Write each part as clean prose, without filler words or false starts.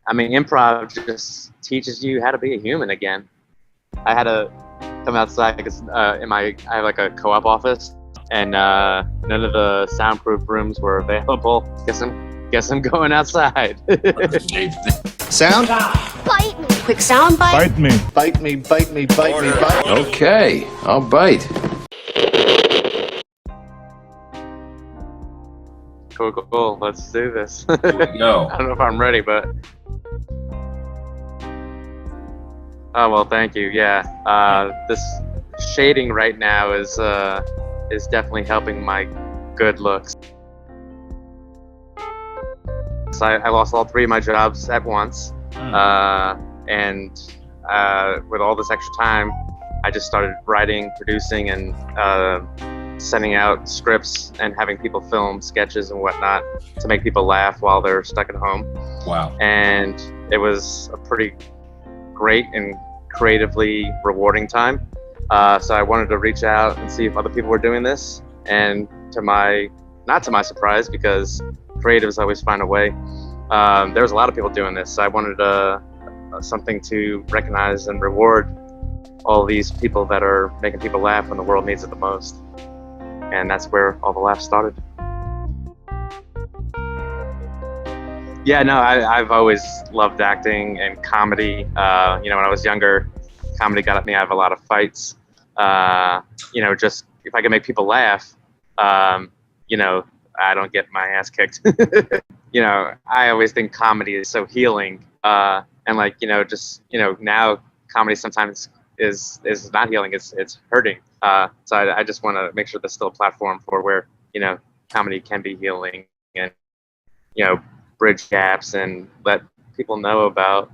I mean, improv just teaches you how to be a human again. I had to come outside because I have like a co-op office, and none of the soundproof rooms were available. Guess I'm going outside. Sound? Bite me. Quick sound bite. Bite me. Bite me, bite me, bite me, bite me. Okay, I'll bite. Cool. Let's do this. Here we go. I don't know if I'm ready, but. Oh well, thank you. Yeah, this shading right now is definitely helping my good looks. So I lost all 3 of my jobs at once, and with all this extra time, I just started writing, producing, and sending out scripts and having people film sketches and whatnot to make people laugh while they're stuck at home. Wow. And it was a pretty great and creatively rewarding time. So I wanted to reach out and see if other people were doing this. And not to my surprise, because creatives always find a way, there was a lot of people doing this. So I wanted something to recognize and reward all these people that are making people laugh when the world needs it the most. And that's where all the laughs started. Yeah, no, I've always loved acting and comedy. When I was younger, comedy got at me. I have a lot of fights. Just if I can make people laugh, I don't get my ass kicked. I always think comedy is so healing. Now comedy sometimes is not healing, it's hurting. So I just want to make sure there's still a platform for where, comedy can be healing and, bridge gaps and let people know about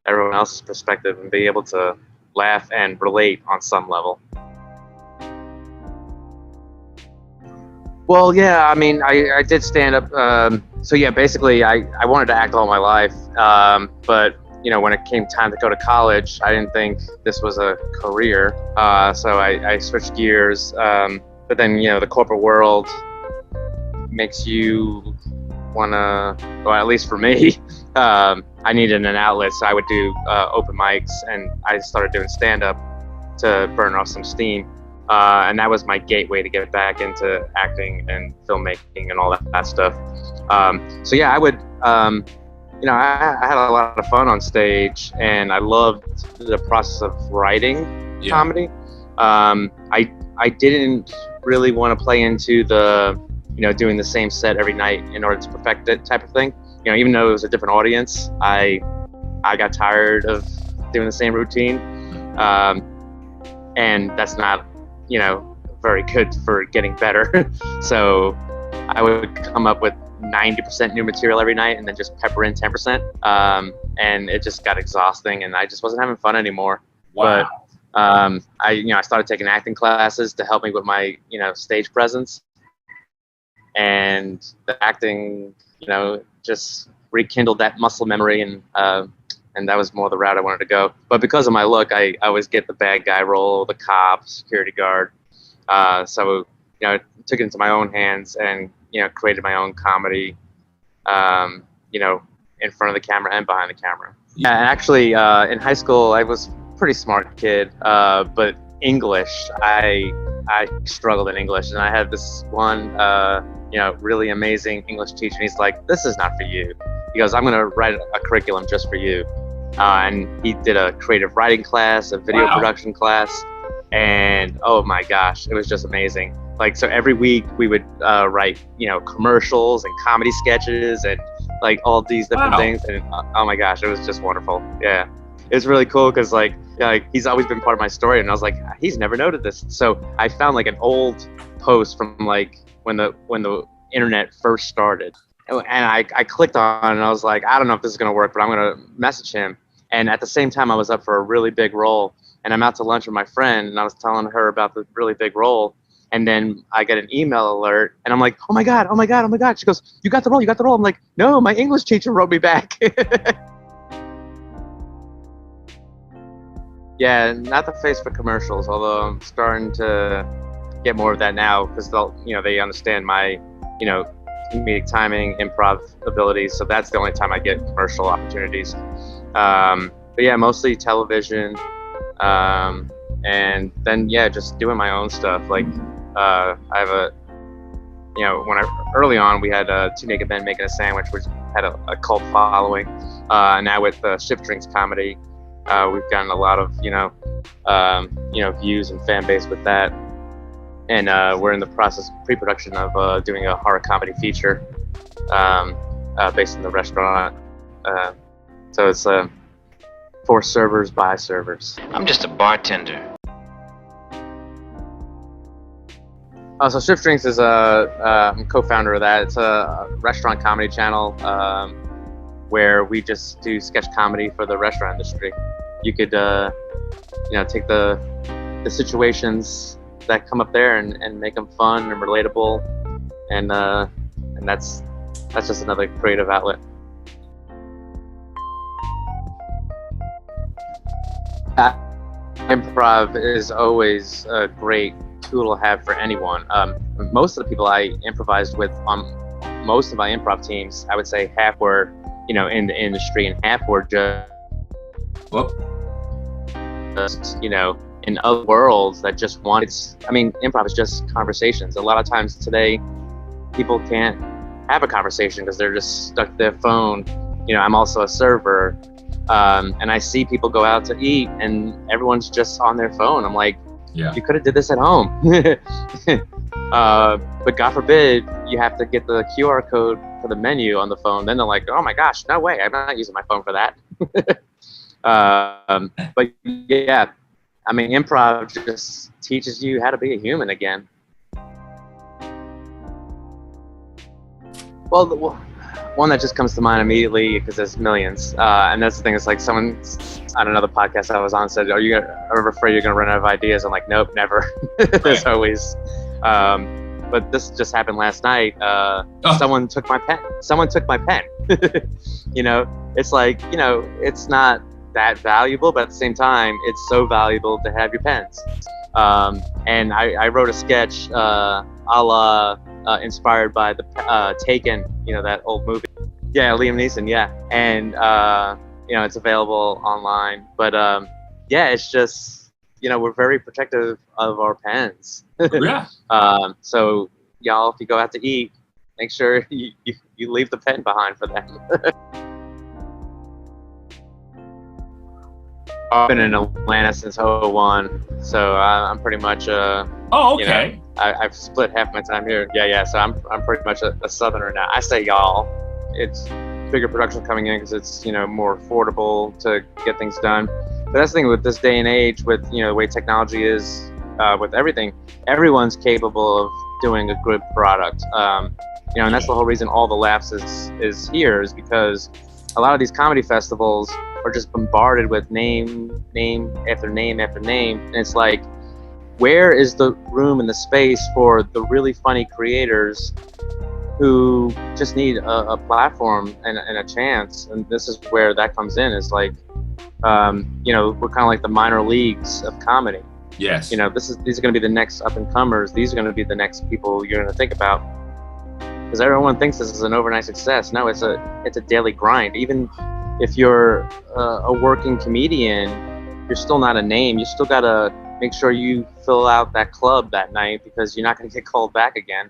everyone else's perspective and be able to laugh and relate on some level. Well, yeah, I mean, I did stand up. Basically, I wanted to act all my life. But, when it came time to go to college, I didn't think this was a career. So I switched gears. But then, the corporate world makes you want to, well, at least for me, I needed an outlet. So I would do open mics, and I started doing stand-up to burn off some steam. And that was my gateway to get back into acting and filmmaking and all that stuff. I would, I had a lot of fun on stage, and I loved the process of writing comedy. I didn't really want to play into the, doing the same set every night in order to perfect it type of thing. Even though it was a different audience, I got tired of doing the same routine. And that's not, very good for getting better. So I would come up with 90% new material every night and then just pepper in 10%. And it just got exhausting, and I just wasn't having fun anymore. Wow. But I started taking acting classes to help me with my, stage presence. And the acting, just rekindled that muscle memory, and that was more the route I wanted to go. But because of my look, I always get the bad guy role, the cop, security guard. So I took it into my own hands and, created my own comedy, in front of the camera and behind the camera. Yeah, and actually, in high school, I was a pretty smart kid, but English, I struggled in English. And I had this one, really amazing English teacher. And he's like, "This is not for you." He goes, "I'm going to write a curriculum just for you." And he did a creative writing class, a video production class. And oh my gosh, it was just amazing. Like, so every week we would write, commercials and comedy sketches and like all these different things. And oh my gosh, it was just wonderful. Yeah, it was really cool because like he's always been part of my story. And I was like, he's never noted this. So I found like an old post from like when the internet first started. And I clicked on it, and I was like, I don't know if this is going to work, but I'm going to message him. And at the same time, I was up for a really big role. And I'm out to lunch with my friend, and I was telling her about the really big role. And then I get an email alert, and I'm like, oh my God. She goes, you got the role. I'm like, no, my English teacher wrote me back. Yeah, not the face for commercials, although I'm starting to get more of that now because they understand my, comedic timing, improv abilities. So that's the only time I get commercial opportunities. But yeah, mostly television. And then just doing my own stuff. Like I have early on we had Two Naked Men Making a Sandwich, which had a cult following. Now with Shift Drinks Comedy, we've gotten a lot of views and fan base with that. And we're in the process of pre-production of doing a horror comedy feature based in the restaurant. So it's for servers by servers. I'm just a bartender. So Shift Drinks is I'm co-founder of that. It's a restaurant comedy channel where we just do sketch comedy for the restaurant industry. You could take the situations that come up there and make them fun and relatable, and that's just another creative outlet. Improv is always a great tool to have for anyone. Most of the people I improvised with on most of my improv teams, I would say half were in the industry and half were just in other worlds that just wanted. Improv is just conversations. A lot of times today, people can't have a conversation because they're just stuck to their phone. I'm also a server, and I see people go out to eat and everyone's just on their phone. I'm like, you could have did this at home. But God forbid you have to get the QR code for the menu on the phone. Then they're like, oh my gosh, no way, I'm not using my phone for that. But yeah, improv just teaches you how to be a human again. Well, the one that just comes to mind immediately, because there's millions, and that's the thing, it's like someone on another podcast I was on said, are you afraid you're going to run out of ideas? I'm like, nope, never. There's always, but this just happened last night. Someone took my pen. It's like, it's not that valuable, but at the same time, it's so valuable to have your pens. And I wrote a sketch a la inspired by the Taken, that old movie. Yeah, Liam Neeson, yeah. And, it's available online. But, it's just, we're very protective of our pens. Yeah. So, y'all, if you go out to eat, make sure you leave the pen behind for them. I've been in Atlanta since 2001, so I'm pretty much okay. I've split half my time here. Yeah. So I'm pretty much a southerner now. I say y'all. It's bigger production coming in because it's more affordable to get things done. But that's the thing with this day and age, with the way technology is, with everything, everyone's capable of doing a good product. And that's the whole reason All the Laughs is here, is because a lot of these comedy festivals are just bombarded with name after name after name, and it's like, where is the room and the space for the really funny creators who just need a platform and a chance? And this is where that comes in. Is like, we're kind of like the minor leagues of comedy. Yes. These are going to be the next up and comers. These are going to be the next people you're going to think about, because everyone thinks this is an overnight success. No, it's a daily grind. Even if you're a working comedian, you're still not a name. You still gotta make sure you fill out that club that night, because you're not gonna get called back again.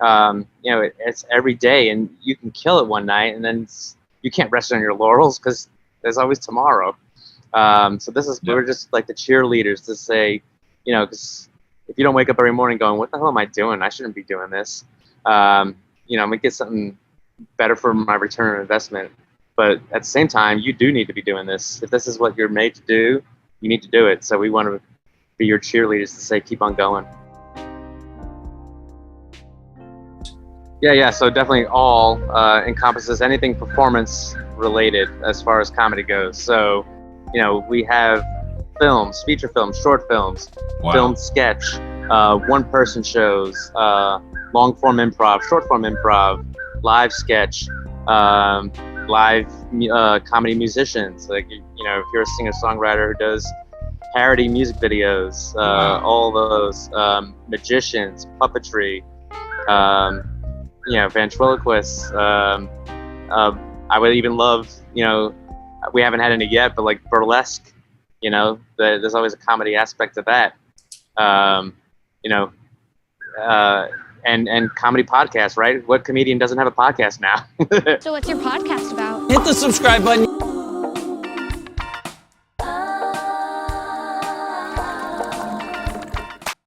It's every day, and you can kill it one night, and then you can't rest on your laurels because there's always tomorrow. So we're just like the cheerleaders to say, because if you don't wake up every morning going, what the hell am I doing? I shouldn't be doing this. I'm gonna get something better for my return on investment. But at the same time, you do need to be doing this. If this is what you're made to do, you need to do it. So we want to be your cheerleaders to say, keep on going. Yeah. So definitely all encompasses anything performance related as far as comedy goes. So, we have films, feature films, short films, film sketch, one-person shows, long-form improv, short-form improv, live sketch, live comedy musicians, like if you're a singer-songwriter who does parody music videos, all those, magicians, puppetry, ventriloquists. I would even love, we haven't had any yet, but like burlesque. There's always a comedy aspect to that. And comedy podcasts, right? What comedian doesn't have a podcast now? So what's your podcast about? Hit the subscribe button.